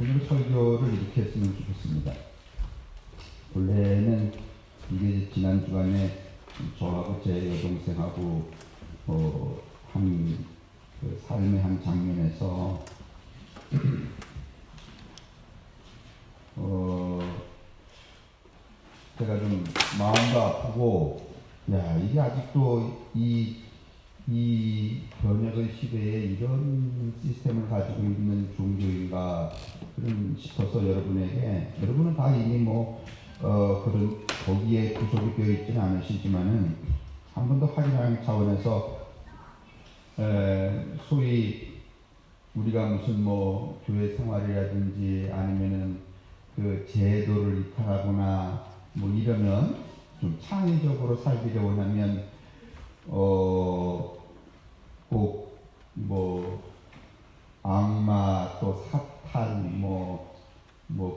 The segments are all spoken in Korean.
오늘 설교를 이렇게 했으면 좋겠습니다. 원래는 이게 지난 주간에 저하고 제 여동생하고 그 삶의 한 장면에서 제가 좀 마음도 아프고, 야, 이게 아직도 이 번역의 시대에 이런 시스템을 가지고 있는 종교인가 그런 싶어서 여러분은 다 이미 그런 거기에 구속이 되어 있지는 않으시지만은 한 번 더 확인하는 차원에서 소위 우리가 무슨 교회 생활이라든지 아니면은 그 제도를 이탈하거나 이러면 좀 창의적으로 살기를 원하면 꼭 악마 또 사탄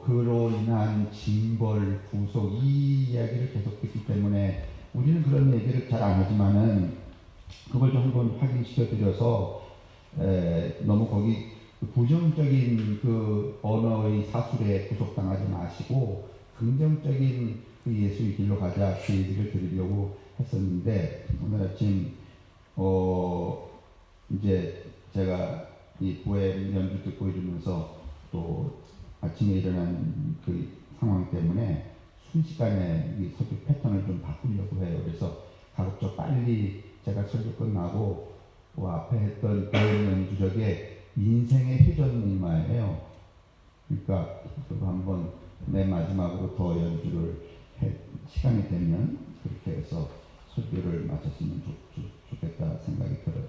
그로 인한 징벌 구속 이 이야기를 계속 듣기 때문에 우리는 그런 얘기를 잘 안 하지만은 그걸 좀 한번 확인시켜 드려서 너무 거기 부정적인 그 언어의 사술에 구속당하지 마시고 긍정적인 그 예수의 길로 가자 그 얘기를 드리려고 했었는데 오늘 아침 이제 제가 이 부회 연주 듣고 이러면서 또 아침에 일어난 그 상황 때문에 순식간에 이 설교 패턴을 좀 바꾸려고 해요. 그래서 가급적 빨리 제가 설교 끝나고 앞에 했던 부회 연주적에 인생의 회전목마예요. 그러니까 그거 한번 맨 마지막으로 더 연주를 시간이 되면 그렇게 해서 설교를 마쳤으면 좋겠다 생각이 들어요.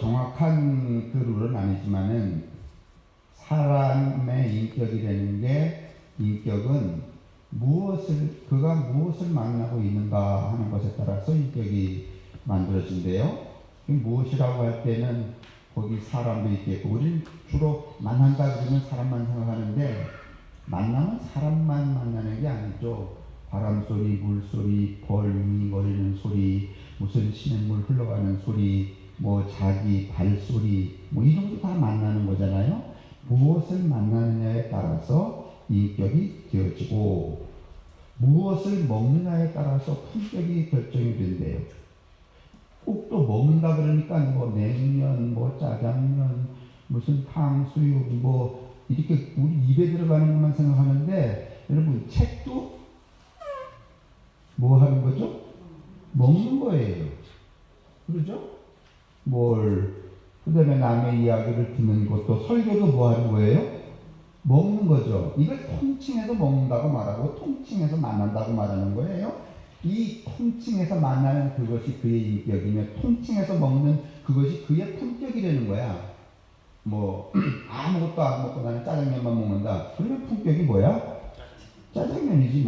정확한 그 룰은 아니지만은 사람의 인격이라는 게 인격은 그가 무엇을 만나고 있는가 하는 것에 따라서 인격이 만들어진대요. 무엇이라고 할 때는 거기 사람도 있겠고 우리는 주로 만난다 그러면 사람만 생각하는데 만나면 사람만 만나는 게 아니죠. 바람소리, 물소리, 벌 윙윙거리는 소리, 무슨 시냇물 흘러가는 소리, 자기 발소리 이런 것도 다 만나는 거잖아요. 무엇을 만나느냐에 따라서 인격이 되어지고 무엇을 먹느냐에 따라서 품격이 결정이 된대요. 꼭 또 먹는다 그러니까 냉면, 짜장면, 무슨 탕수육 이렇게 우리 입에 들어가는 것만 생각하는데 여러분 책도 뭐 하는 거죠? 먹는 거예요. 그러죠? 그 다음에 남의 이야기를 듣는 것도 설교도 뭐 하는 거예요? 먹는 거죠. 이걸 통칭해서 먹는다고 말하고 통칭해서 만난다고 말하는 거예요. 이 통칭해서 만나는 그것이 그의 인격이며 통칭해서 먹는 그것이 그의 품격이라는 거야. 아무것도 안 먹고 나는 짜장면만 먹는다. 그러면 품격이 뭐야? 짜장면이지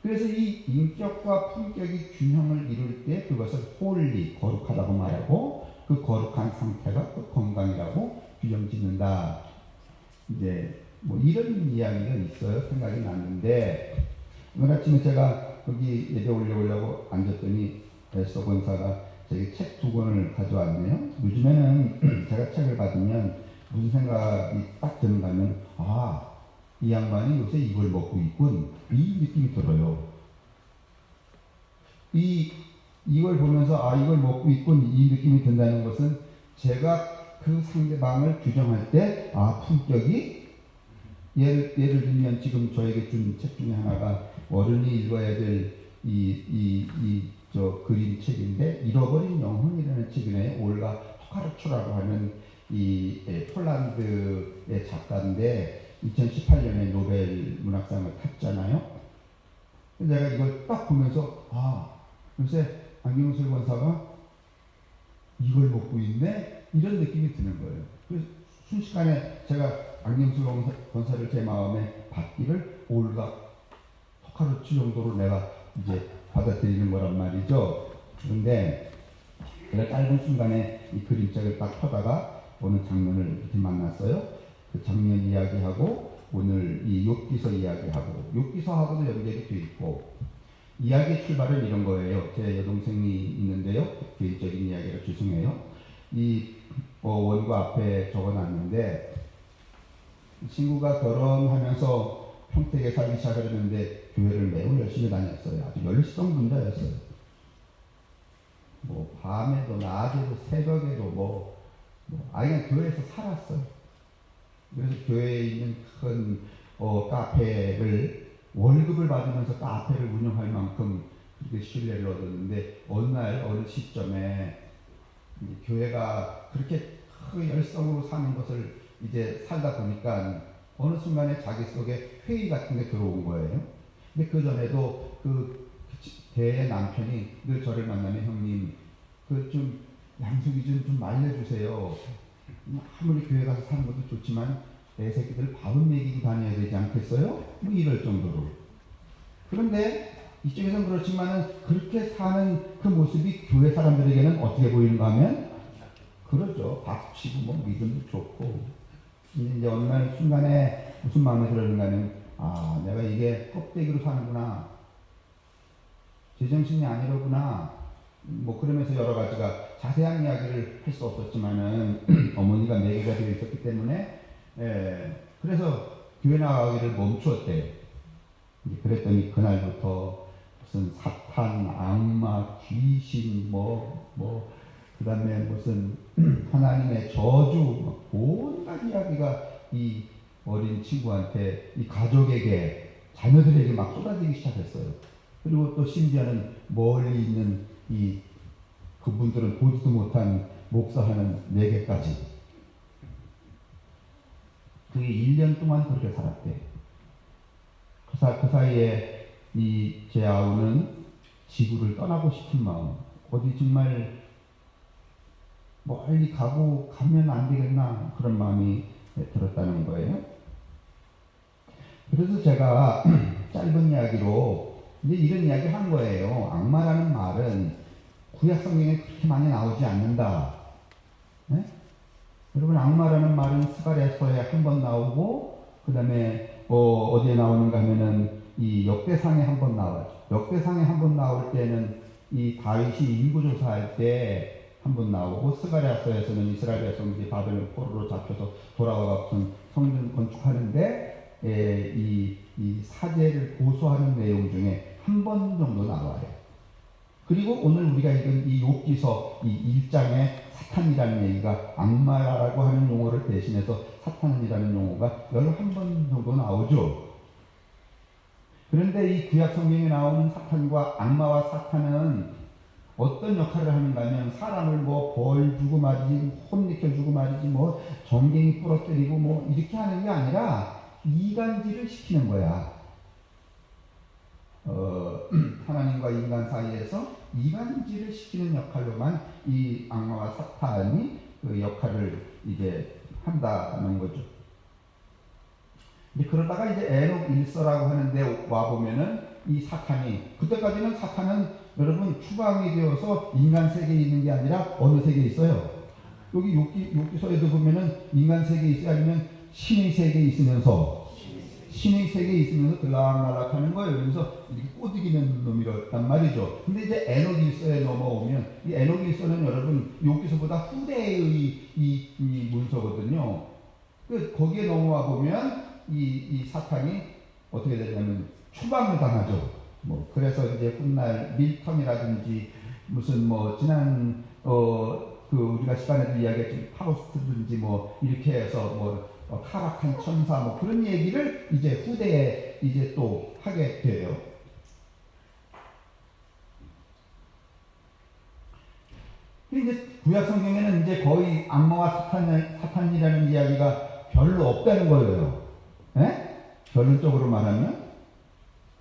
그래서 이 인격과 품격이 균형을 이룰 때 그것을 홀리, 거룩하다고 말하고 그 거룩한 상태가 그 건강이라고 규정 짓는다. 이제 이런 이야기가 있어요. 생각이 났는데 오늘 아침에 제가 거기 예배 올려보려고 앉았더니 에스더 권사가 제게 책 2권을 가져왔네요. 요즘에는 제가 책을 받으면 무슨 생각이 딱 드는가 하면 이 양반이 요새 이걸 먹고 있군 이 느낌이 들어요. 이걸 보면서 이걸 먹고 있군 이 느낌이 든다는 것은 제가 그 상대방을 규정할 때 품격이 예를 들면 지금 저에게 준 책 중에 하나가 어른이 읽어야 될 그림책인데 잃어버린 영혼이라는 책이네요. 올가 토카르추라고 하는 폴란드의 작가인데 2018년에 노벨 문학상을 탔잖아요. 내가 이걸 딱 보면서 요새 안경술 권사가 이걸 먹고 있네? 이런 느낌이 드는 거예요. 그래서 순식간에 제가 안경술 권사를 제 마음에 받기를 올가 토카르추 정도로 내가 이제 받아들이는 거란 말이죠. 그런데 제가 짧은 순간에 이 그림책을 딱 펴다가 어느 장면을 이렇게 만났어요. 그 장면 이야기하고 오늘 이 욥기서 이야기하고 욥기서하고도 연결이 돼 있고 이야기의 출발은 이런 거예요. 제 여동생이 있는데요. 개인적인 이야기라 죄송해요. 원고 앞에 적어놨는데, 친구가 결혼하면서 평택에 살기 시작했는데 교회를 매우 열심히 다녔어요. 아주 열성분자였어요. 뭐 밤에도 낮에도 새벽에도 아예 교회에서 살았어요. 그래서 교회에 있는 큰 카페를 월급을 받으면서 카페를 운영할 만큼 그렇게 신뢰를 얻었는데, 어느 날 어느 시점에 교회가 그렇게 큰 열성으로 사는 것을 이제 살다 보니까 어느 순간에 자기 속에 회의 같은 게 들어온 거예요. 근데 그 전에도 그 걔의 남편이 늘 저를 만나면, 형님 그 좀 양숙이 좀 말려주세요. 아무리 교회 가서 사는 것도 좋지만 애 새끼들 밥은 먹이고 다녀야 되지 않겠어요? 뭐 이럴 정도로. 그런데 이쪽에서는 그렇지만은 그렇게 사는 그 모습이 교회 사람들에게는 어떻게 보이는가 하면, 그렇죠. 박수치고 뭐 믿음도 좋고. 이제 어느 날 순간에 무슨 마음에 들었는가 하면, 내가 이게 껍데기로 사는구나. 제정신이 아니로구나. 뭐 그러면서 여러 가지가 자세한 이야기를 할 수 없었지만은 어머니가 매개가 되어 있었기 때문에, 그래서 교회 나가기를 멈추었대요. 그랬더니 그날부터 무슨 사탄, 악마, 귀신, 그 다음에 무슨 하나님의 저주, 온갖 이야기가 이 어린 친구한테, 이 가족에게, 자녀들에게 막 쏟아지기 시작했어요. 그리고 또 심지어는 멀리 있는 그분들은 보지도 못한 목사하는 내게까지. 그게 1년 동안 그렇게 살았대. 그 사이에 제 아우는 지구를 떠나고 싶은 마음, 어디 정말 멀리 가면 안 되겠나, 그런 마음이 들었다는 거예요. 그래서 제가 짧은 이야기로 이제 이런 이야기 한 거예요. 악마라는 말은 구약 성경에 그렇게 많이 나오지 않는다. 네? 여러분, 악마라는 말은 스가랴서에 한 번 나오고, 그 다음에 어디에 나오는가 하면은 이 역대상에 한 번 나와요. 역대상에 한 번 나올 때는 이 다윗이 인구조사할 때 한 번 나오고, 스가랴서에서는 이스라엘 백성들이 바벨론 포로로 잡혀서 돌아와서 성전 건축하는데 이 사제를 고소하는 내용 중에 한 번 정도 나와요. 그리고 오늘 우리가 읽은 이 욥기서 이 1장에 사탄이라는 얘기가, 악마라고 하는 용어를 대신해서 사탄이라는 용어가 11번 정도 나오죠. 그런데 이 구약 성경에 나오는 사탄과 악마와 사탄은 어떤 역할을 하는가 하면, 사람을 벌 주고 말이지, 혼내켜 주고 말이지, 정갱이 부러뜨리고 이렇게 하는 게 아니라 이간질을 시키는 거야. 하나님과 인간 사이에서 이간질을 시키는 역할로만 이 악마와 사탄이 그 역할을 이제 한다는 거죠. 그러다가 이제 에녹 1서라고 하는데 와보면은 이 사탄이, 그때까지는 사탄은 여러분 추방이 되어서 인간 세계에 있는 게 아니라 어느 세계에 있어요? 여기 욥기서에도 보면은 인간 세계에 있어야, 아니면 신의 세계에 있으면서 들락날락 하는 거예요. 그래서 이렇게 꼬드기는 놈이었단 말이죠. 근데 이제 에녹 1서에 넘어오면, 이 에녹 1서는 여러분 욥기서보다 후대의 이 문서거든요. 거기에 넘어와 보면 이 사탄이 어떻게 되냐면 추방을 당하죠. 그래서 이제 훗날 밀턴이라든지 무슨 지난 우리가 시간에도 이야기했지만 파우스트든지 이렇게 해서 타락한 천사 그런 얘기를 이제 후대에 이제 또 하게 돼요. 이제 구약 성경에는 이제 거의 악마와 사탄이라는 이야기가 별로 없다는 거예요. 예? 결론적으로 말하면.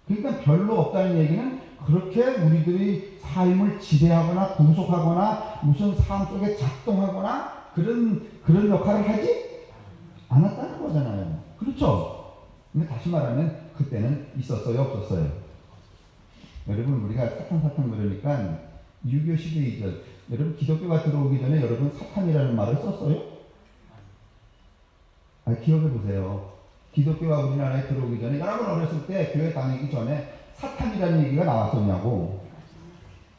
그러니까 별로 없다는 얘기는 그렇게 우리들이 삶을 지배하거나 구속하거나 무슨 삶 속에 작동하거나 그런 역할을 하지 않았다는 거잖아요. 그렇죠? 근데 다시 말하면 그때는 있었어요, 없었어요? 여러분, 우리가 사탄 그러니까 유교 시대 이전, 여러분 기독교가 들어오기 전에 여러분 사탄이라는 말을 썼어요? 기억해 보세요. 기독교가 우리나라에 들어오기 전에, 여러분 어렸을 때 교회 다니기 전에 사탄이라는 얘기가 나왔었냐고.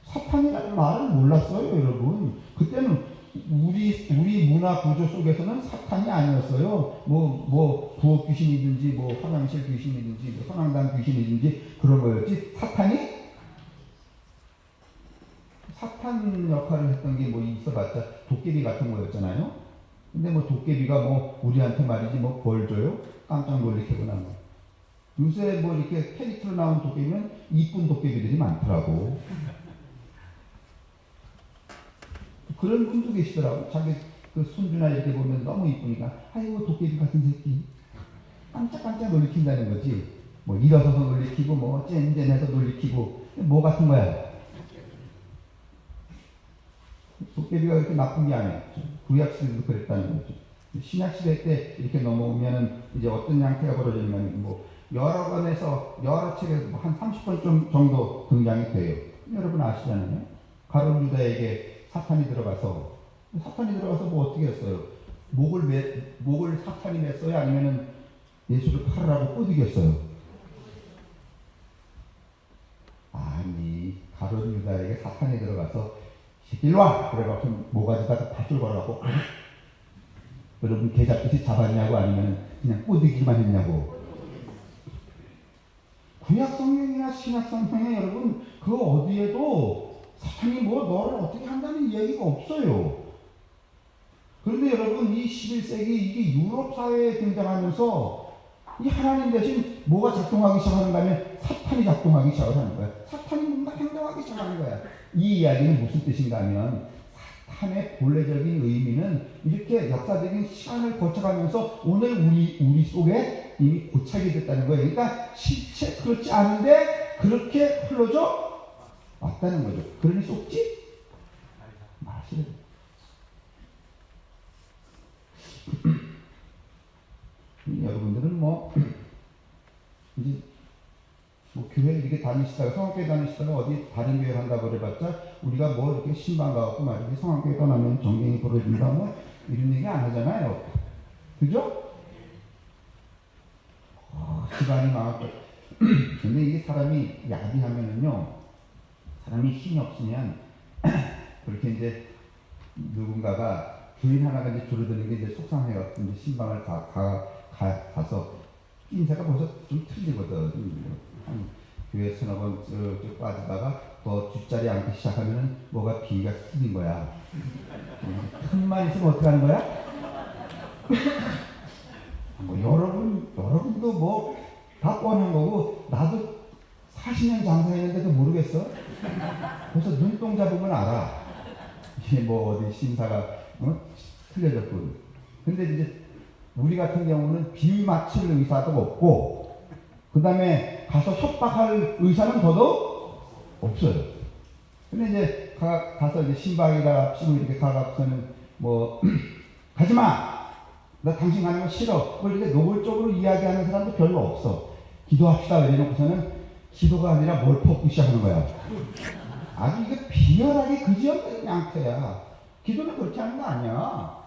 사탄이라는 말을 몰랐어요, 여러분. 그때는 우리 문화 구조 속에서는 사탄이 아니었어요. 뭐 부엌 귀신이든지 뭐 화장실 귀신이든지 뭐 선앙당 귀신이든지 그런 거였지. 사탄 역할을 했던 게 뭐 있어봤자 도깨비 같은 거였잖아요. 근데 뭐 도깨비가 뭐 우리한테 말이지 뭐 벌 줘요? 깜짝 놀래키거나 뭐. 요새 뭐 이렇게 캐릭터로 나온 도깨비는 이쁜 도깨비들이 많더라고. 그런 분도 계시더라고. 자기 그 손주나 이렇게 보면 너무 이쁘니까 아이고 도깨비 같은 새끼 깜짝깜짝 놀래킨다는 거지. 뭐 일어서서 놀래키고 뭐 쨍쨍해서 놀래키고 뭐 같은 거야. 도깨비가 그렇게 나쁜 게 아니에요. 구약 시대도 그랬다는 거죠. 신약 시대 때 이렇게 넘어오면은 이제 어떤 양태가 벌어지냐면 뭐 여러 권에서 여러 책에서 뭐 한 30번 정도 등장이 돼요. 여러분 아시잖아요. 가룟 유다에게 사탄이 들어가서 뭐 어떻게 했어요? 목을 사탄이 맸어요? 아니면은 예수를 팔으라고 꼬드겼어요? 아니, 가룟 유다에게 사탄이 들어가서 일로 와! 그래갖고 모가지가 밧줄 걸어갖고 여러분 개 잡듯이 잡았냐고 아니면 그냥 꼬드기만 했냐고. 구약 성경이나 신약 성경에 여러분 그 어디에도 사탄이 뭐 너를 어떻게 한다는 이야기가 없어요. 그런데 여러분 이 11세기 이게 유럽 사회에 등장하면서 이 하나님 대신 뭐가 작동하기 시작하는가 하면 사탄이 작동하기 시작을 하는 거야. 사탄이 뭔가 행동하기 시작하는 거야. 이 이야기는 무슨 뜻인가 하면 사탄의 본래적인 의미는 이렇게 역사적인 시간을 거쳐가면서 오늘 우리 속에 이미 고착이 됐다는 거예요. 그러니까 실제 그렇지 않은데 그렇게 흘러져 왔다는 거죠. 그러니 속지 마시래. 여러분들은 뭐 이제 뭐 교회 이렇게 다니시다가 성악교회 다니시다가 어디 다른 교회를 한다고 그래봤자 우리가 뭐 이렇게 신방 가갖고 말이지 성악교회 떠나면 전쟁이 벌어진다 뭐 이런 얘기 안 하잖아요. 그죠? 집안이 망할 거. 근데 이게 사람이 야비하면은요, 사람이 힘이 없으면 그렇게 이제 누군가가 주인 하나가 이제 줄어드는 게 이제 속상해갖고 이제 신방을 가서 인사가 벌써 좀 틀리거든. 한 교회 서너 번 빠지다가 더 뒷자리에 앉기 시작하면은 뭐가 비가 틀린 거야. 틈만 있으면 어떻게 하는 거야? 뭐 여러분도 뭐 다 뻔한 거고 나도 40년 장사했는데도 모르겠어. 벌써 눈동자 보면 알아. 이게 뭐 어디 심사가 틀려졌군. 근데 이제 우리 같은 경우는 비 맞출 의사도 없고 그 다음에 가서 협박할 의사는 더더욱 없어요. 근데 이제 가서 이제 신방이라 치고 이렇게 가갖고서는 뭐 가지마! 나 당신 가는 거 싫어. 뭐 이렇게 노골적으로 이야기하는 사람도 별로 없어. 기도합시다 이래놓고서는 기도가 아니라 뭘 퍼붓기 시작하는 거야. 아주 이게 비열하게 그지없는 양태야. 기도는 그렇게 하는 거 아니야.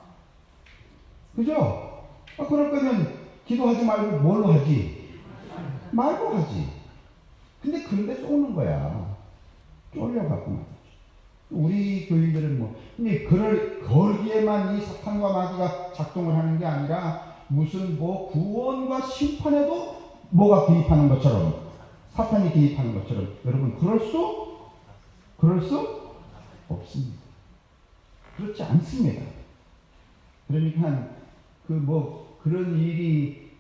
그죠? 그럴 거면 기도하지 말고 뭘로 하지? 말고 하지. 근데 그런데 쏘는 거야. 쫄려갖고 말이지. 우리 교인들은 뭐, 근데 거기에만 이 사탄과 마귀가 작동을 하는 게 아니라 무슨 뭐 구원과 심판에도 뭐가 개입하는 것처럼, 사탄이 개입하는 것처럼, 여러분, 그럴 수 없습니다. 그렇지 않습니다. 그러니까, 그런 일이,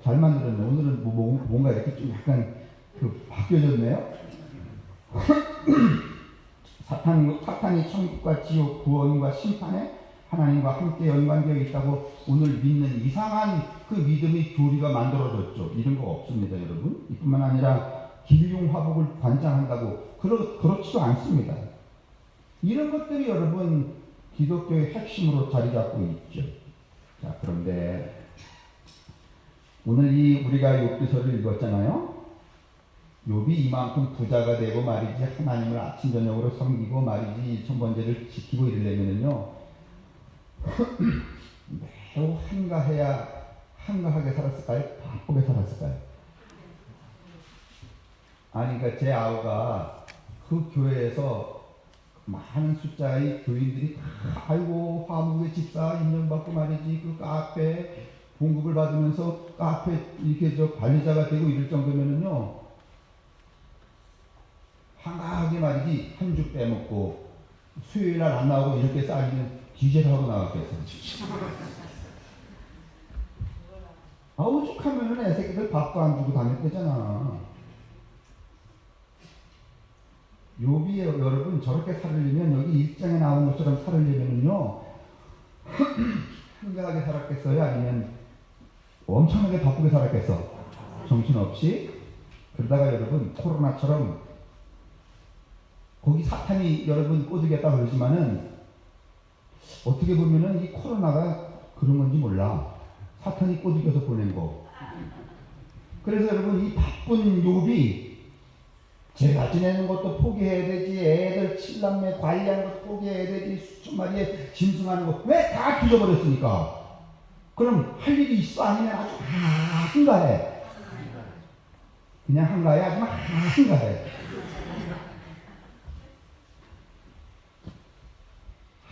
잘 만들었네. 오늘은 뭔가 이렇게 좀 약간, 바뀌어졌네요. 사탄이 천국과 지옥, 구원과 심판에 하나님과 함께 연관되어 있다고 오늘 믿는 이상한 그 믿음의 교리가 만들어졌죠. 이런 거 없습니다, 여러분. 이뿐만 아니라 길흉화복을 관장한다고 그렇지도 않습니다. 이런 것들이 여러분 기독교의 핵심으로 자리 잡고 있죠. 자, 그런데 오늘 우리가 욥기서를 읽었잖아요. 욥이 이만큼 부자가 되고 말이지 하나님을 아침 저녁으로 섬기고 말이지 천번제를 지키고 이러려면은요 매우 한가하게 살았을까요? 바쁘게 살았을까요? 아니 그러니까 제 아우가 그 교회에서 많은 숫자의 교인들이 다 아이고 화무의 집사 인정받고 말이지 그 카페 공급을 받으면서 카페 이렇게 관리자가 되고 이럴 정도면은요 한가하게 말이지 한 주 빼먹고 수요일날 안 나오고 이렇게 쌓이면 기재를 하고 나왔겠어. 아 오죽하면은 애새끼들 밥도 안 주고 다녔대잖아. 욥이 여러분 저렇게 살으려면 여기 1장에 나온 것처럼 살으려면요 한가하게 살았겠어요? 아니면 엄청나게 바쁘게 살았겠어? 정신없이? 그러다가 여러분 코로나처럼 거기 사탄이 여러분 꼬드겼다 그러지만은 어떻게 보면은 이 코로나가 그런 건지 몰라. 사탄이 꼬드겨서 보낸 거. 그래서 여러분 이 바쁜 욥이 제가 지내는 것도 포기해야 되지, 애들 칠남매 관리하는 것도 포기해야 되지, 수천 마리에 짐승하는 거 왜 다 뒤져버렸습니까? 그럼 할 일이 있어? 아니면 아주 한가해? 그냥 한가해? 아주 한가해?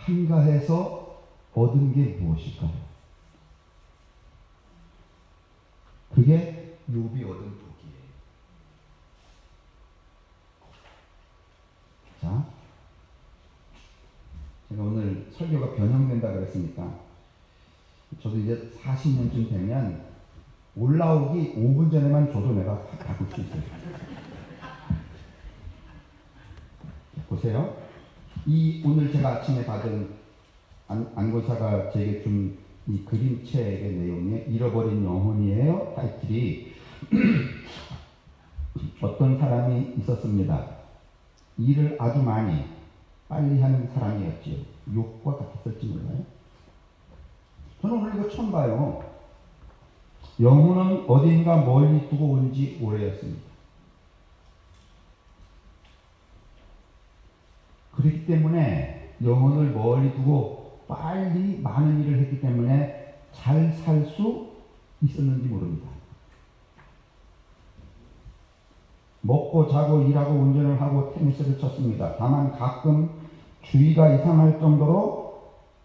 한가해서 얻은 게 무엇일까요? 그게 욥이 얻은 복이에요. 자, 제가 오늘 설교가 변형된다 그랬으니까 저도 이제 40년쯤 되면 올라오기 5분 전에만 줘도 내가 바꿀 수 있어요. 보세요. 이 오늘 제가 아침에 받은 안고사가 제게 준 이 그림책의 내용에 잃어버린 영혼이에요. 타이틀이 어떤 사람이 있었습니다. 일을 아주 많이 빨리 하는 사람이었지요. 욕과 같았을지 몰라요. 저는 오늘 이거 처음 봐요. 영혼은 어딘가 멀리 두고 온 지 오래였습니다. 그렇기 때문에 영혼을 멀리 두고 빨리 많은 일을 했기 때문에 잘 살 수 있었는지 모릅니다. 먹고 자고 일하고 운전을 하고 테니스를 쳤습니다. 다만 가끔 주의가 이상할 정도로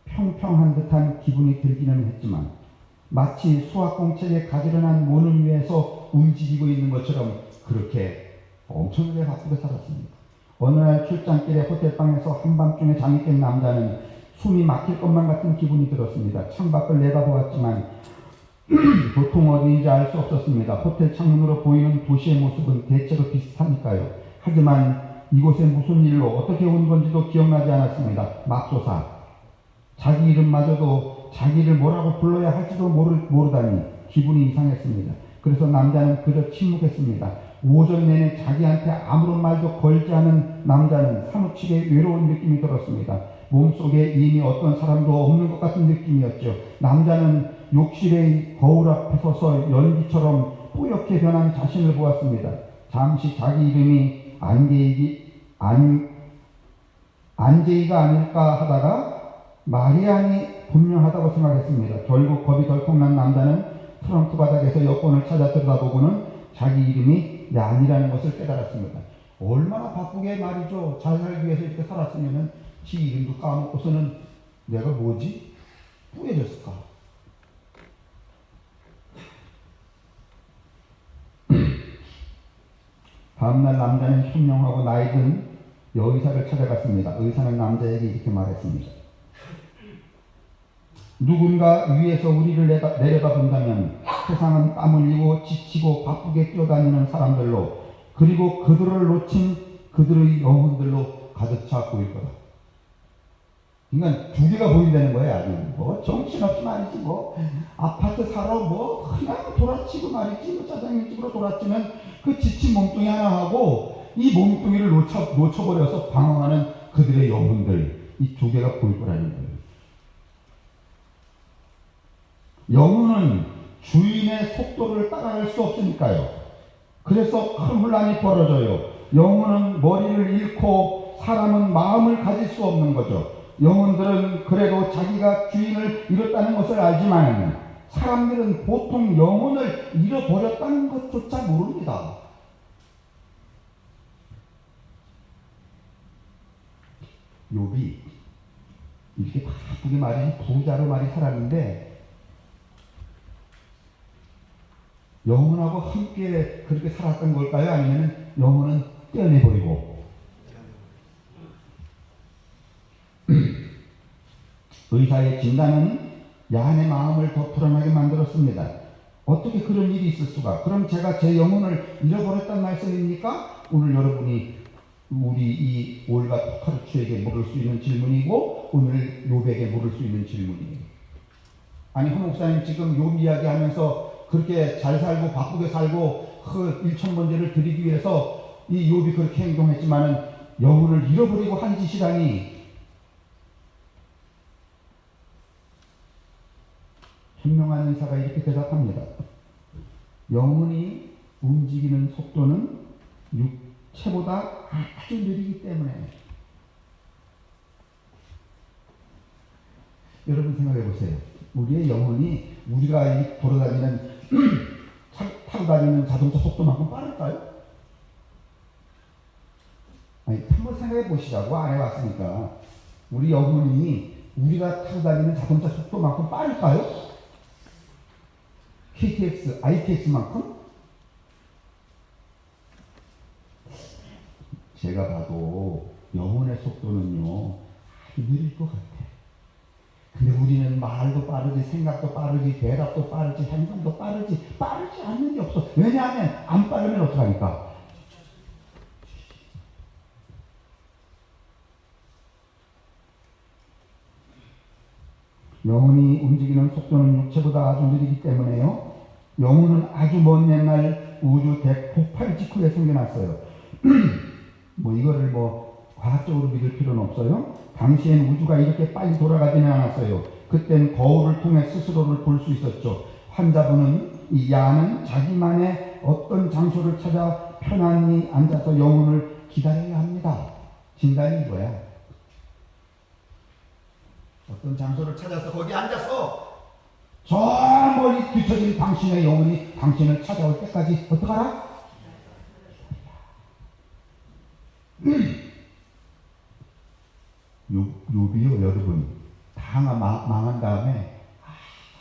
평평한 듯한 기분이 들기는 했지만 마치 수학공책에 가지런한 모는 위에서 움직이고 있는 것처럼 그렇게 엄청나게 바쁘게 살았습니다. 어느 날 출장길에 호텔방에서 한밤중에 잠이 깬 남자는 숨이 막힐 것만 같은 기분이 들었습니다. 창밖을 내다보았지만 도통 어디인지 알 수 없었습니다. 호텔 창문으로 보이는 도시의 모습은 대체로 비슷하니까요. 하지만 이곳에 무슨 일로 어떻게 온 건지도 기억나지 않았습니다. 맙소사. 자기 이름마저도 자기를 뭐라고 불러야 할지도 모르다니 기분이 이상했습니다. 그래서 남자는 그저 침묵했습니다. 오전 내내 자기한테 아무런 말도 걸지 않은 남자는 사무치게 외로운 느낌이 들었습니다. 몸속에 이미 어떤 사람도 없는 것 같은 느낌이었죠. 남자는 욕실의 거울 앞에 서서 연기처럼 뿌옇게 변한 자신을 보았습니다. 잠시 자기 이름이 안제이가 아닐까 하다가 마리안이 분명하다고 생각했습니다. 결국 겁이 덜컥 난 남자는 트렁크 바닥에서 여권을 찾아 들여다보고는 자기 이름이 얀이라는 것을 깨달았습니다. 얼마나 바쁘게 말이죠. 잘 살기 위해서 이렇게 살았으면은 지 이름도 까먹고서는 내가 뭐지? 뿌얘졌을까? 다음날 남자는 현명하고 나이든 여의사를 찾아갔습니다. 의사는 남자에게 이렇게 말했습니다. 누군가 위에서 우리를 내려다 본다면 세상은 땀 흘리고 지치고 바쁘게 뛰어다니는 사람들로 그리고 그들을 놓친 그들의 영혼들로 가득 차 보일 거다. 그러니까 두 개가 보인다는 거예요. 아주 뭐 정신없이 말이지 뭐 아파트 사러 뭐 그냥 돌아치고 말이지 뭐 짜장면집으로 돌아치면 그 지친 몸뚱이 하나 하고 이 몸뚱이를 놓쳐버려서 방황하는 그들의 영혼들 이 두 개가 보일 거라는 거예요. 영혼은 주인의 속도를 따라갈 수 없으니까요. 그래서 큰 혼란이 벌어져요. 영혼은 머리를 잃고 사람은 마음을 가질 수 없는 거죠. 영혼들은 그래도 자기가 주인을 잃었다는 것을 알지만 사람들은 보통 영혼을 잃어버렸다는 것조차 모릅니다. 욥이 이렇게 바쁘게 말이 부자로 말이 살았는데 영혼하고 함께 그렇게 살았던 걸까요? 아니면 영혼은 떼어내버리고 의사의 진단은 야한의 마음을 더 불안하게 만들었습니다. 어떻게 그런 일이 있을 수가? 그럼 제가 제 영혼을 잃어버렸단 말씀입니까? 오늘 여러분이 우리 이 올가 토카르추에게 물을 수 있는 질문이고 오늘 욥에게 물을 수 있는 질문이에요. 아니 한 목사님 지금 욥 이야기하면서 그렇게 잘 살고 바쁘게 살고 그 일천번제를 드리기 위해서 이 욥이 그렇게 행동했지만은 영혼을 잃어버리고 한 짓이라니. 현명한 의사가 이렇게 대답합니다. 영혼이 움직이는 속도는 육체보다 아주 느리기 때문에. 여러분 생각해 보세요. 우리의 영혼이 우리가 돌아다니는 타고 다니는 자동차 속도만큼 빠를까요? 아니, 한번 생각해 보시자고. 안 해봤으니까. 우리 영혼이 우리가 타고 다니는 자동차 속도만큼 빠를까요? KTX, ITX만큼? 제가 봐도 영혼의 속도는요, 아주 느릴 것 같아요. 근데 우리는 말도 빠르지, 생각도 빠르지, 대답도 빠르지, 행동도 빠르지 않는 게 없어. 왜냐하면 안 빠르면 어떡합니까? 영혼이 움직이는 속도는 육체보다 아주 느리기 때문에요. 영혼은 아주 먼 옛날 우주 대폭발 직후에 생겨났어요. 뭐 이거를 뭐 과학적으로 믿을 필요는 없어요. 당시엔 우주가 이렇게 빨리 돌아가지는 않았어요. 그땐 거울을 통해 스스로를 볼 수 있었죠. 환자분은 이 야는 자기만의 어떤 장소를 찾아 편안히 앉아서 영혼을 기다려야 합니다. 진단이 이거야. 어떤 장소를 찾아서 거기 앉아서 저 멀리 뒤처진 당신의 영혼이 당신을 찾아올 때까지 어떡하라? 욥이요 여러분 다 망한 다음에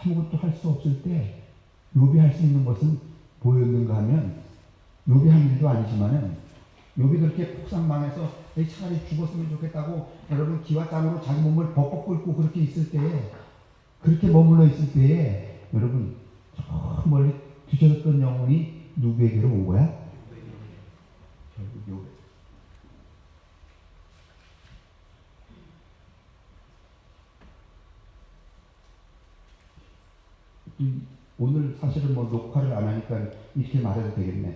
아무것도 할 수 없을 때 욥이 할 수 있는 것은 뭐였는가 하면 욥이 한 일도 아니지만은 욥이 그렇게 폭삭망해서 차라리 죽었으면 좋겠다고 여러분 기와 땀으로 자기 몸을 벅벅 끓고 그렇게 있을 때에 그렇게 머물러 있을 때에 여러분 저 멀리 뒤쳐졌던 영혼이 누구에게로 온 거야? 결국 욥. 오늘 사실은 뭐 녹화를 안 하니까 이렇게 말해도 되겠네.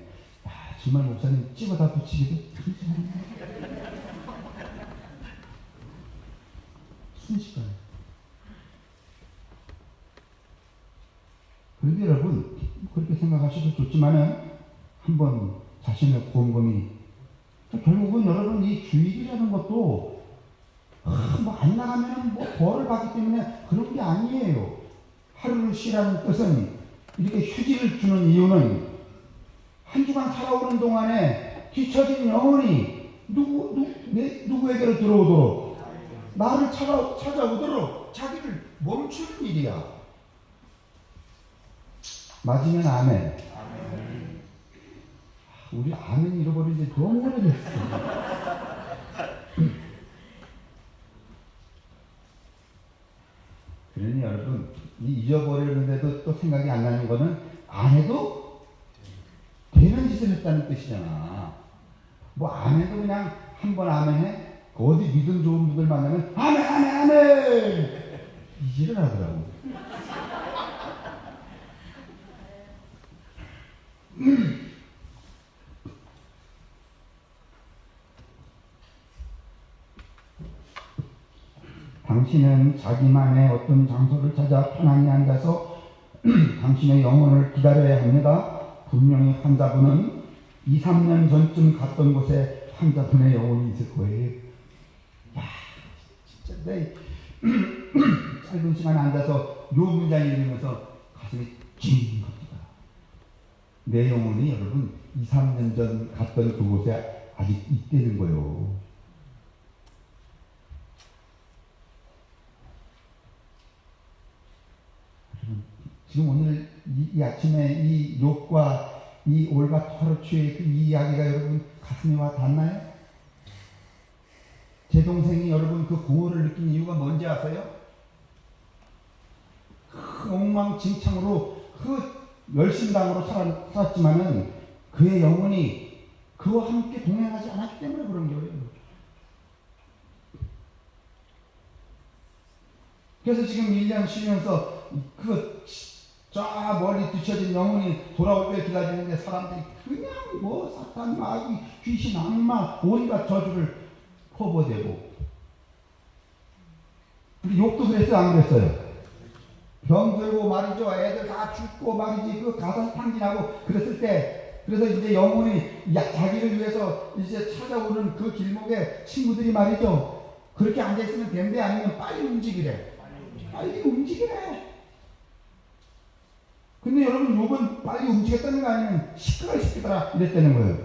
야, 정말 목사님 찍어다 붙이기도 순식간에. 그런데 여러분 그렇게 생각하셔도 좋지만은 한번 자신을 곰곰이 결국은 여러분 이 주일이라는 것도 뭐 안 나가면은 뭐 벌을 받기 때문에 그런 게 아니에요. 하루를 쉬라는 뜻은 이렇게 휴지를 주는 이유는 한 주간 살아오는 동안에 뒤처진 영혼이 누구에게로 들어오도록 나를 찾아오도록 자기를 멈추는 일이야. 맞으면 아멘. 우리 아멘 잃어버린 지 너무 오래됐어. 그러니 여러분 잊어버렸는데도 또 생각이 안 나는 거는 안 해도 되는 짓을 했다는 뜻이잖아. 뭐 안 해도 그냥 한 번 아멘해. 어디 믿음 좋은 분들 만나면 아멘 이 일을 하더라고. 당신은 자기만의 어떤 장소를 찾아 편안히 앉아서 당신의 영혼을 기다려야 합니다. 분명히 환자분은 2, 3년 전쯤 갔던 곳에 환자분의 영혼이 있을 거예요. 야, 진짜 내 짧은 시간에 앉아서 요 문장 읽으면서 가슴이 찡 합니다. 내 영혼이 여러분 2, 3년 전 갔던 그곳에 아직 있다는 거예요. 지금 오늘 이 아침에 이 욥과 이 올과 하루추의 그 이야기가 여러분 가슴에 와 닿나요? 제 동생이 여러분 그 공허를 느낀 이유가 뭔지 아세요? 그 엉망진창으로 그 열심당으로 살았지만은 그의 영혼이 그와 함께 동행하지 않았기 때문에 그런 거예요. 그래서 지금 1년 쉬면서 저 멀리 뒤처진 영혼이 돌아올 때 기다리는데 사람들이 그냥 뭐 사탄, 마귀, 귀신, 악마 온갖 저주를 퍼부어대고, 우리 욕도 그랬어요, 안 그랬어요? 병들고 말이죠, 애들 다 죽고 말이지, 그 가슴 탕진하고 그랬을 때, 그래서 이제 영혼이 자기를 위해서 이제 찾아오는 그 길목에 친구들이 말이죠, 그렇게 앉아있으면 된대, 아니면 빨리 움직이래. 빨리 움직이래. 근데 여러분, 욥은 빨리 움직였다는 거 아니면 시끄러라 이랬다는 거예요.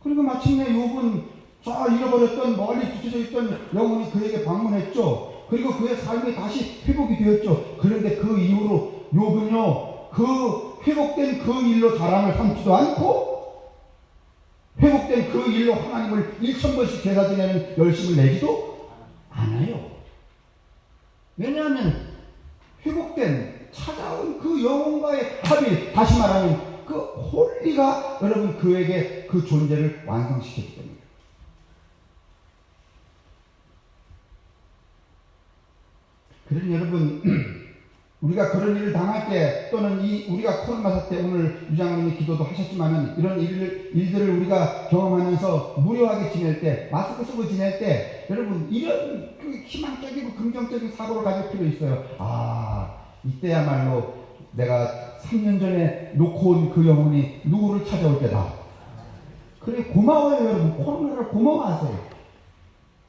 그리고 마침내 욥은 저 잃어버렸던 멀리 뒤쳐져 있던 영혼이 그에게 방문했죠. 그리고 그의 삶이 다시 회복이 되었죠. 그런데 그 이후로 욥은요, 그 회복된 그 일로 자랑을 삼지도 않고, 회복된 그 일로 하나님을 1000번씩 제사 지내는 열심을 내지도 않아요. 왜냐하면 회복된 찾아온 그 영혼과의 합일, 다시 말하면 그 홀리가 여러분 그에게 그 존재를 완성시켰기 때문에. 그러니 여러분, 우리가 그런 일을 당할 때, 또는 우리가 코로나 사태 때 오늘 유장님이 기도도 하셨지만은, 이런 일들을 우리가 경험하면서 무료하게 지낼 때, 마스크 쓰고 지낼 때, 여러분, 이런 희망적이고 긍정적인 사고를 가질 필요 있어요. 이때야말로 내가 3년 전에 놓고 온 그 영혼이 누구를 찾아올 때다. 그래, 고마워요, 여러분. 코로나를 고마워하세요.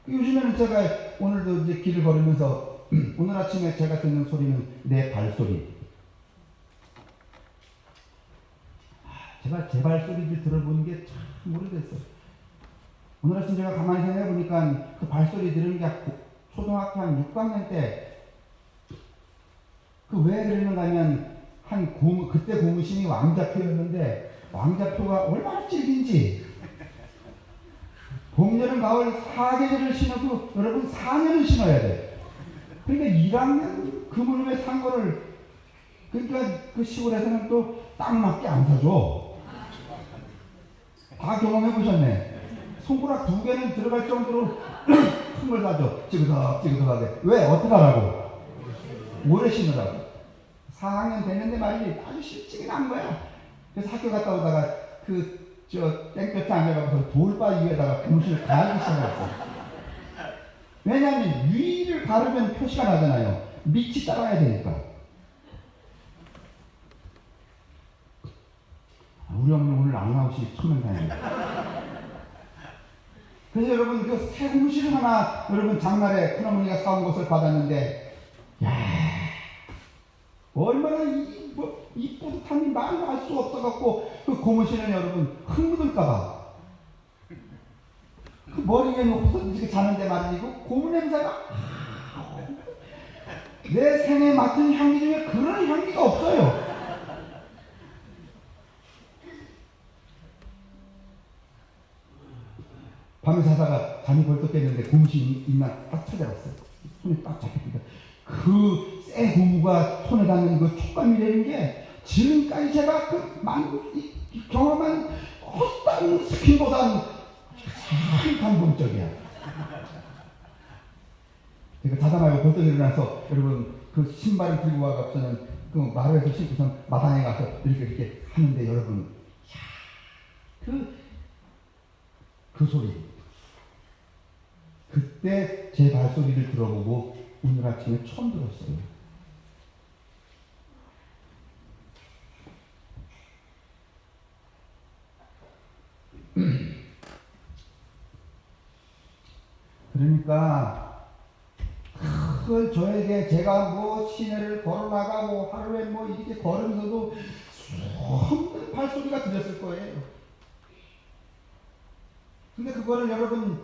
요즘에는 제가 오늘도 이제 길을 걸으면서 오늘 아침에 제가 듣는 소리는 내 발소리. 제가 제 발소리를 들어보는 게 참 오래됐어요. 오늘 아침 제가 가만히 생각해 보니까 그 발소리 들은 게 초등학교 한 6학년 때, 그 왜 그러는가 하면 그때 고무신이 왕자표였는데, 왕자표가 얼마나 질긴지, 봄, 여름, 가을 4계절을 신어도 여러분 4년을 신어야 돼. 그러니까 1학년 그 무렵에 산 거를, 그러니까 그 시골에서는 또 딱 맞게 안 사줘. 다 경험해 보셨네. 손가락 2개는 들어갈 정도로 큰 걸 사줘. 찌그덕하게. 왜? 어떻게 하라고? 오래 신으라고. 4학년 됐는데 말이지, 아주 실직이 난 거야. 그래서 학교 갔다 오다가 땡볕에 앉아가면서 돌바 위에다가 금실을 가르기 시작했어. 왜냐하면 위를 가르면 표시가 나잖아요. 밑이 따라야 되니까. 우리 어머니 오늘 안 나오시 천만다행이에요. 그래서 여러분, 그 새 금실을 하나 여러분 장날에 큰어머니가 사온 것을 받았는데, 얼마나 이 뿌듯함이 말로 할 수 없어갖고, 그 고무신을 여러분 흙 묻을까봐 그 머리 위에 놓고서 이렇게 자는데 말이고, 고무 냄새가 내 생에 맡은 향기 중에 그런 향기가 없어요. 밤에 자다가 잠이 벌떡 깼는데 고무신이 있나 딱 찾아봤어요. 손에 딱 잡혔니까 그 새 고무가 손에 닿는 그 촉감이라는 게 지금까지 제가 경험한 어떤 스킨보다는 참 감동적이야. 제가 자다 말고 벌떡 일어나서 여러분 그 신발을 들고 와서 그 마루에서 신고선 마당에 가서 이렇게 하는데, 여러분 그 소리, 그때 제 발소리를 들어보고 오늘 아침에 처음 들었어요. 그러니까 그걸 저에게 제가 뭐 시내를 걸어나가고 하루에 뭐 이렇게 걸으면서도 수없는 발소리가 들렸을 거예요. 근데 그거를 여러분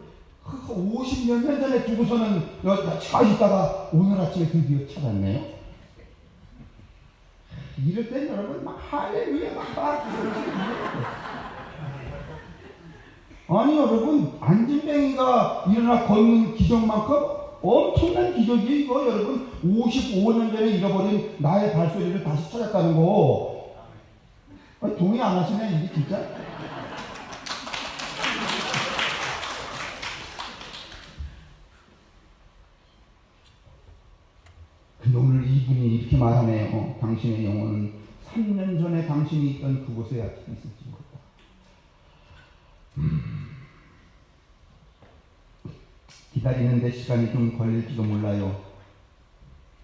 50몇 년 전에 두고서는 차 있다가 오늘 아침에 드디어 찾았네요. 이럴 땐 여러분 막 할렐루야 막 아니 여러분 안진뱅이가 일어나 걷는 기적만큼 엄청난 기적이에요. 이거 여러분 55년 전에 잃어버린 나의 발소리를 다시 찾았다는 거. 아니, 동의 안 하시네 이게 진짜. 근데 오늘 이분이 이렇게 말하네요. 당신의 영혼은 3년 전에 당신이 있던 그곳에 있을지 모르겠다. 기다리는데 시간이 좀 걸릴지도 몰라요.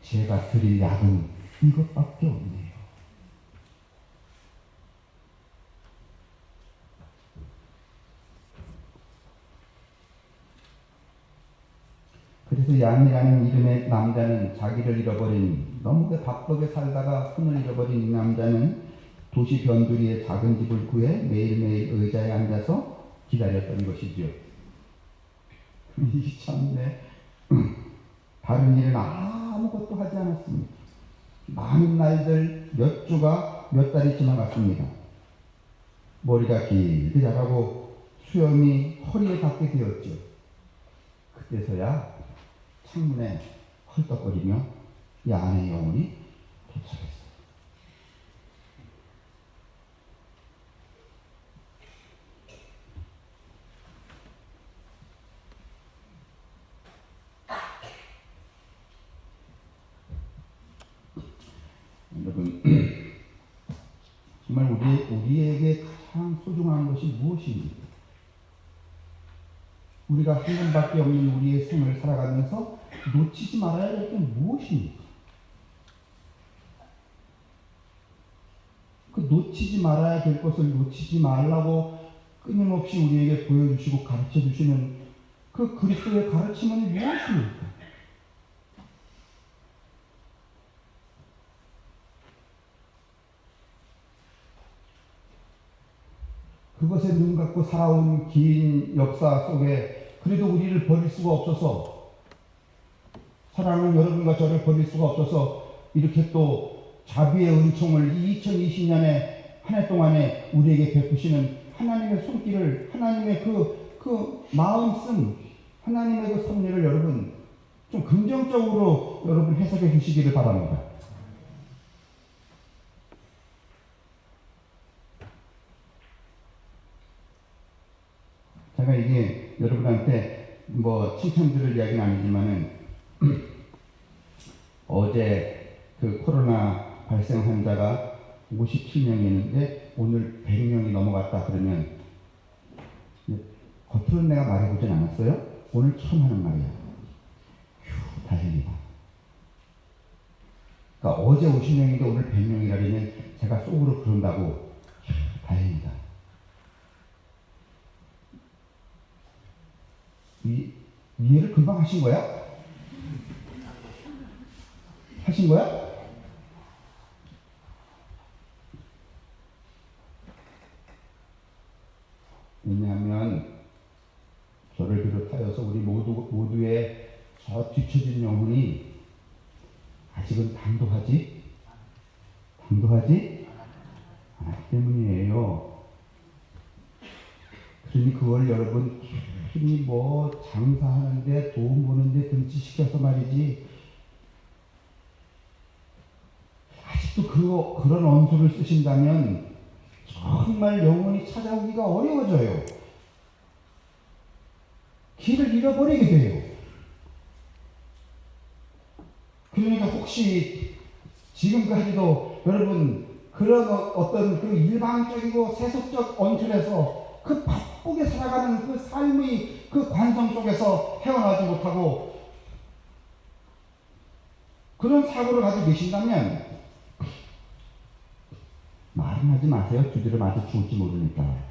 제가 드릴 약은 이것밖에 없네요. 그래서 양이라는 이름의 남자는 자기를 잃어버린, 너무 바쁘게 살다가 손을 잃어버린 이 남자는 도시 변두리의 작은 집을 구해 매일매일 의자에 앉아서 기다렸던 것이죠. 이 참네. 다른 일은 아무것도 하지 않았습니다. 많은 날들 몇 주가 몇 달이 지나갔습니다. 머리가 길게 자라고 수염이 허리에 닿게 되었죠. 그때서야 창문에 헐떡거리며 이 아내의 영혼이 도착했어요. 여러분, 정말 우리에게 가장 소중한 것이 무엇입니까? 우리가 한 번밖에 없는 우리의 생을 살아가면서 놓치지 말아야 될 게 무엇입니까? 그 놓치지 말아야 될 것을 놓치지 말라고 끊임없이 우리에게 보여주시고 가르쳐 주시는 그 그리스도의 가르침은 무엇입니까? 그것에 눈 감고 살아온 긴 역사 속에 그래도 우리를 버릴 수가 없어서, 사랑하는 여러분과 저를 버릴 수가 없어서 이렇게 또 자비의 은총을 2020년에 한 해 동안에 우리에게 베푸시는 하나님의 손길을, 하나님의 그 마음씀, 하나님의 그 섭리를 여러분 좀 긍정적으로 여러분 해석해 주시기를 바랍니다. 제가 이게 여러분한테 뭐 칭찬 들을 이야기는 아니지만은 어제 그 코로나 발생 환자가 57명이었는데 오늘 100명이 넘어갔다 그러면 겉으로는 내가 말해보진 않았어요. 오늘 처음 하는 말이야. 휴, 다행이다. 그러니까 어제 50명인데 오늘 100명이라면 제가 속으로 그런다고. 휴, 다행이다. 이해를 금방 하신 거야? 하신 거야? 왜냐하면 저를 비롯하여서 우리 모두의 저 뒤처진 영혼이 아직은 당도하지 않기 때문이에요. 그러니 그걸 여러분 흔히 뭐 장사하는데 돈 버는데 등치시켜서 말이지, 아직도 그런 언수를 쓰신다면 정말 영혼이 찾아오기가 어려워져요. 길을 잃어버리게 돼요. 그러니까 혹시 지금까지도 여러분 그런 어떤 그 일방적이고 세속적 언술에서 그 바쁘게 살아가는 그 삶의 그 관성 속에서 헤어나지 못하고 그런 사고를 가지고 계신다면 말은 하지 마세요. 두드려 맞아 죽을지 모르니까.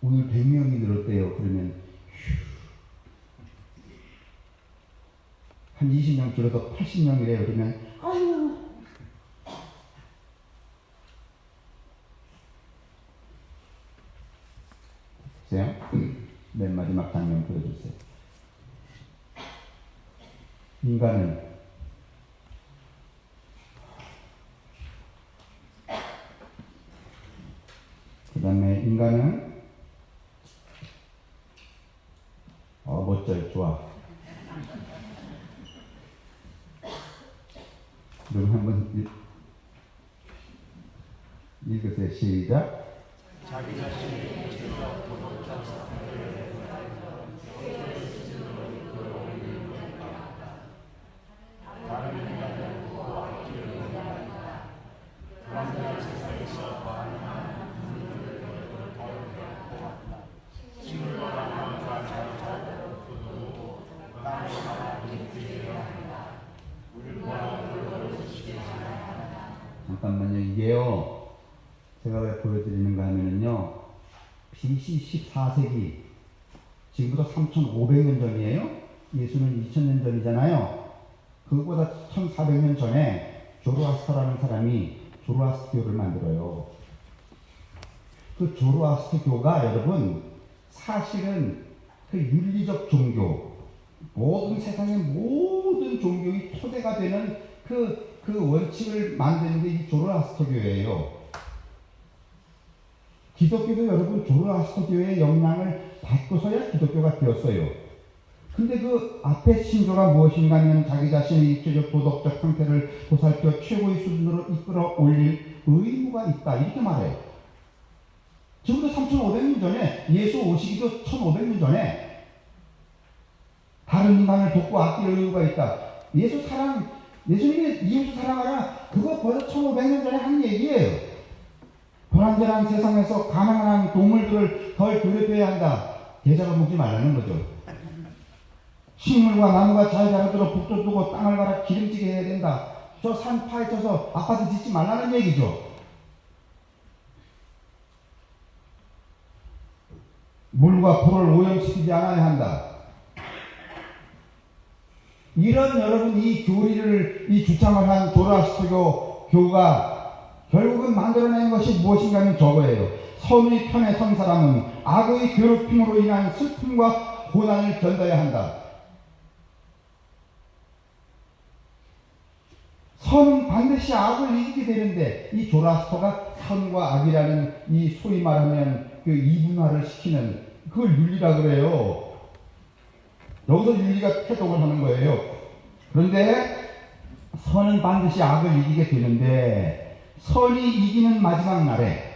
오늘 100명이 늘었대요. 그러면 한 20명 줄어서 80명이래요. 그러면 아유, 보세요. 맨 마지막 장면 보여주세요. 인간은 그 다음에 인간은 멋져요. 좋아. 여러분 한번 읽으세요. 시작. 자기 자신을 다른 인간을 보고 아끼는 것입니다. 그런 자를 세상에서 만나는 분들을 보았다. 식물과 나무가 잘 자라고 그도 땅과 깊이에 한다. 물과 물을 지키지 않는다. 잠깐만요. 이게요. 제가 왜 보여드리는가 하면은요. BC 14세기 지금부터 3,500년 전이에요. 예수는 2,000년 전이잖아요. 그것보다 1,400년 전에 조로아스터라는 사람이 조로아스터교를 만들어요. 그 조로아스터교가 여러분 사실은 그 윤리적 종교, 모든 세상의 모든 종교의 토대가 되는 그 원칙을 만드는 게 이 조로아스터교예요. 기독교도 여러분 조로아스터교의 영향을 받고서야 기독교가 되었어요. 근데 그 앞에 신조가 무엇인가 하면 자기 자신의 입체적 도덕적 상태를 보살펴 최고의 수준으로 이끌어 올릴 의무가 있다. 이렇게 말해요. 지금도 3,500년 전에 예수 오시기도 1,500년 전에 다른 인간을 돕고 아낄 의무가 있다. 예수님이 이웃을 사랑하라. 그거 벌써 1,500년 전에 한 얘기예요. 불안전한 세상에서 가난한 동물들을 덜 괴롭혀야 한다. 계좌가 묵지 말라는 거죠. 식물과 나무가 잘 자라도록 북도 두고 땅을 갈아 기름지게 해야 된다. 저 산 파헤쳐서 아파트 짓지 말라는 얘기죠. 물과 불을 오염시키지 않아야 한다. 이런 여러분 이 교리를 이 주장을 한 조로아스터교 교가 결국은 만들어낸 것이 무엇인가 하면 저거예요. 선의 편에 선 사람은 악의 괴롭힘으로 인한 슬픔과 고난을 견뎌야 한다. 선은 반드시 악을 이기게 되는데 이 조로아스터가 선과 악이라는 이 소위 말하면 그 이분화를 시키는 그걸 윤리라 그래요. 여기서 윤리가 해독을 하는 거예요. 그런데 선은 반드시 악을 이기게 되는데 선이 이기는 마지막 날에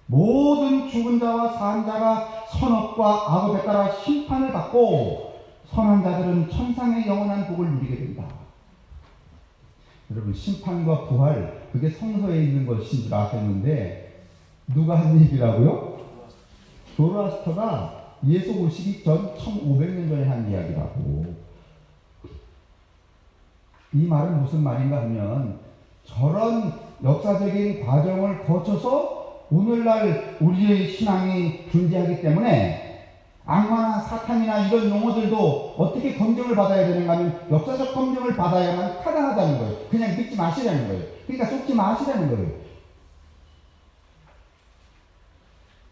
모든 죽은 자와 산 자가 선업과 악업에 따라 심판을 받고 선한 자들은 천상의 영원한 복을 누리게 된다. 여러분 심판과 부활 그게 성서에 있는 것인 줄 아셨는데 누가 한 얘기라고요? 조로아스터가 예수 오시기 전 1500년 전에 한 이야기라고. 이 말은 무슨 말인가 하면 저런 역사적인 과정을 거쳐서 오늘날 우리의 신앙이 존재하기 때문에 악마나 사탄이나 이런 용어들도 어떻게 검증을 받아야 되는가 하면 역사적 검증을 받아야만 타당하다는 거예요. 그냥 믿지 마시라는 거예요. 그러니까 속지 마시라는 거예요.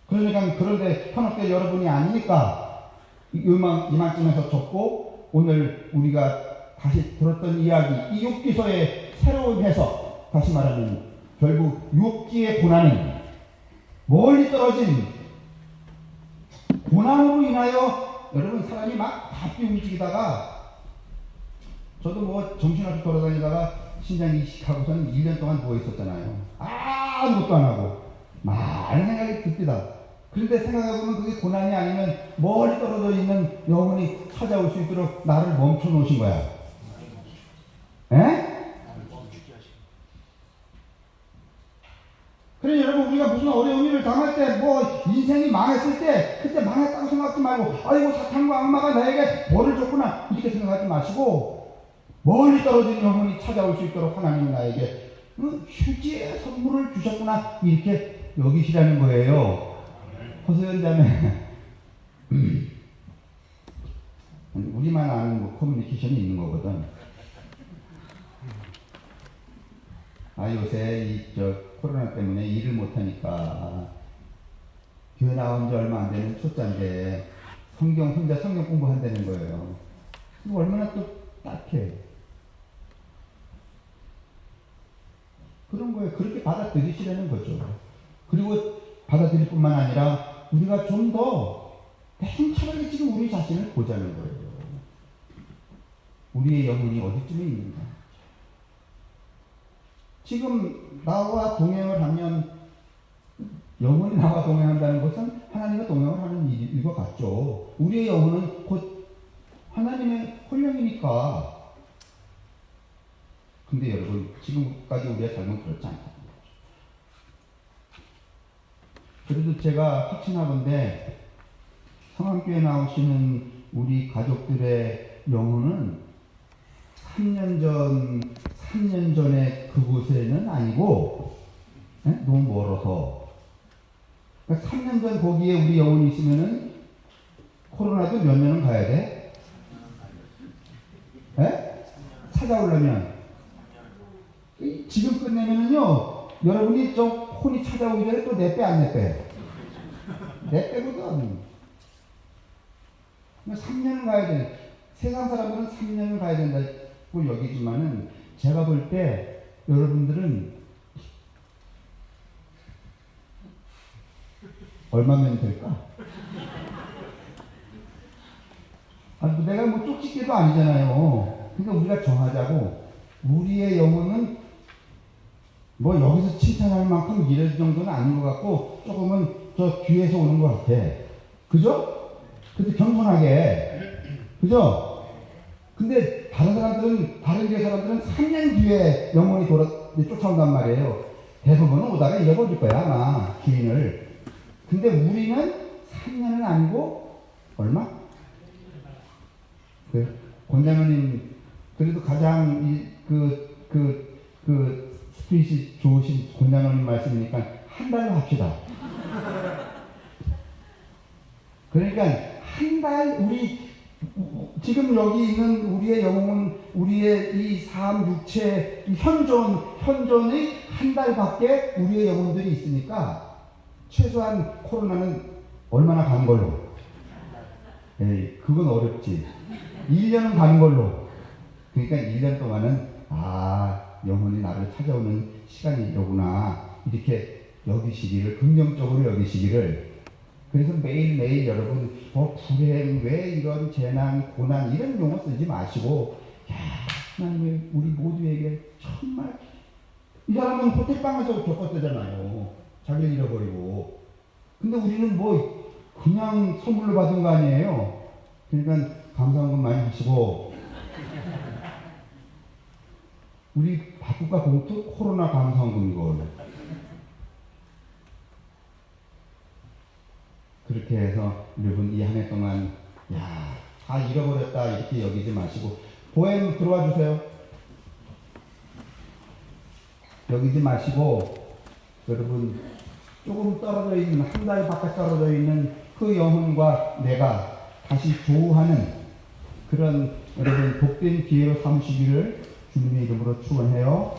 그러니까 그런데 현혹될 여러분이 아니니까 이만쯤에서 접고 오늘 우리가 다시 들었던 이야기 이 욥기서의 새로운 해석 다시 말하면 결국 욥기의 고난은 멀리 떨어진 고난으로 인하여 여러분 사람이 막 바삐 움직이다가 저도 뭐 정신없이 돌아다니다가 신장 이식하고서는 1년 동안 누워 있었잖아요. 아무것도 안 하고 많은 생각이 듭니다. 그런데 생각해보면 그게 고난이 아니면 멀리 떨어져 있는 영혼이 찾아올 수 있도록 나를 멈춰 놓으신 거야. 에? 그래 여러분 우리가 무슨 어려운 일을 당할 때 뭐 인생이 망했을 때 그때 망했다고 생각하지 말고 아이고 사탄과 악마가 나에게 벌을 줬구나 이렇게 생각하지 마시고 멀리 떨어진 영혼이 찾아올 수 있도록 하나님이 나에게 휴지의 선물을 주셨구나 이렇게 여기시라는 거예요. 호세연자매 우리만 아는 뭐 커뮤니케이션이 있는 거거든. 요새 이 코로나 때문에 일을 못하니까 교회 나온 지 얼마 안 되는 초짜인데 혼자 성경 공부한다는 거예요. 이거 얼마나 또 딱해. 그런 거에 그렇게 받아들이시라는 거죠. 그리고 받아들일 뿐만 아니라 우리가 좀 더 냉철하게 지금 우리 자신을 보자는 거예요. 우리의 영혼이 어디쯤에 있는가. 지금 나와 동행을 하면 영혼이 나와 동행한다는 것은 하나님과 동행을 하는 일과 같죠. 우리의 영혼은 곧 하나님의 혼령이니까. 근데 여러분, 지금까지 우리의 삶은 그렇지 않다는 거죠. 그래도 제가 확신하건대 성황교회 나오시는 우리 가족들의 영혼은 3년 전에 그곳에는 아니고, 너무 멀어서. 그러니까 3년 전 거기에 우리 영혼이 있으면은 코로나도 몇 년은 가야 돼? 찾아오려면. 지금 끝내면은요, 여러분이 저 혼이 찾아오기 전에 또 내 빼, 안 내 빼? 내 빼거든. 3년은 가야 돼. 세상 사람들은 3년은 가야 된다고 여기지만은, 제가 볼 때 여러분들은 얼마면 될까? 내가 뭐 쪽집게도 아니잖아요. 그러니까 우리가 정하자고. 우리의 영혼은 뭐 여기서 칭찬할 만큼 이럴 정도는 아닌 것 같고, 조금은 저 뒤에서 오는 것 같아. 그죠? 근데 겸손하게. 그죠? 근데 다른 교회 사람들은 3년 뒤에 영혼이 쫓아온단 말이에요. 대부분은 오다가 잃어버릴 거야, 아마, 주인을. 근데 우리는 3년은 아니고, 얼마? 권장님, 그래도 가장, 스피릿이 좋으신 권장님 말씀이니까, 한 달로 합시다. 그러니까, 한 달, 지금 여기 있는 우리의 영혼, 우리의 이 삶, 육체, 이 현존의 한 달밖에 우리의 영혼들이 있으니까, 최소한 코로나는 얼마나 가는 걸로? 에이, 그건 어렵지. 1년은 가는 걸로. 그러니까 1년 동안은, 영혼이 나를 찾아오는 시간이로구나. 이렇게 여기시기를, 긍정적으로 여기시기를. 그래서 매일매일 여러분, 불행, 왜 이런 재난, 고난, 이런 용어 쓰지 마시고, 하나님, 우리 모두에게 정말, 이 사람은 호텔방에서 겪었다잖아요. 자기를 잃어버리고. 근데 우리는 그냥 선물로 받은 거 아니에요. 그러니까 감사한금 많이 하시고, 우리 바꾸가 봉투 코로나 감사한금 이걸. 그렇게 해서 여러분 이 한 해 동안 다 잃어버렸다 이렇게 여기지 마시고, 보엠 들어와 주세요. 여기지 마시고, 여러분 조금 떨어져 있는, 한 달 바깥 떨어져 있는 그 영혼과 내가 다시 조우하는 그런 여러분 복된 기회로 삼으시기를 주님의 이름으로 축원해요.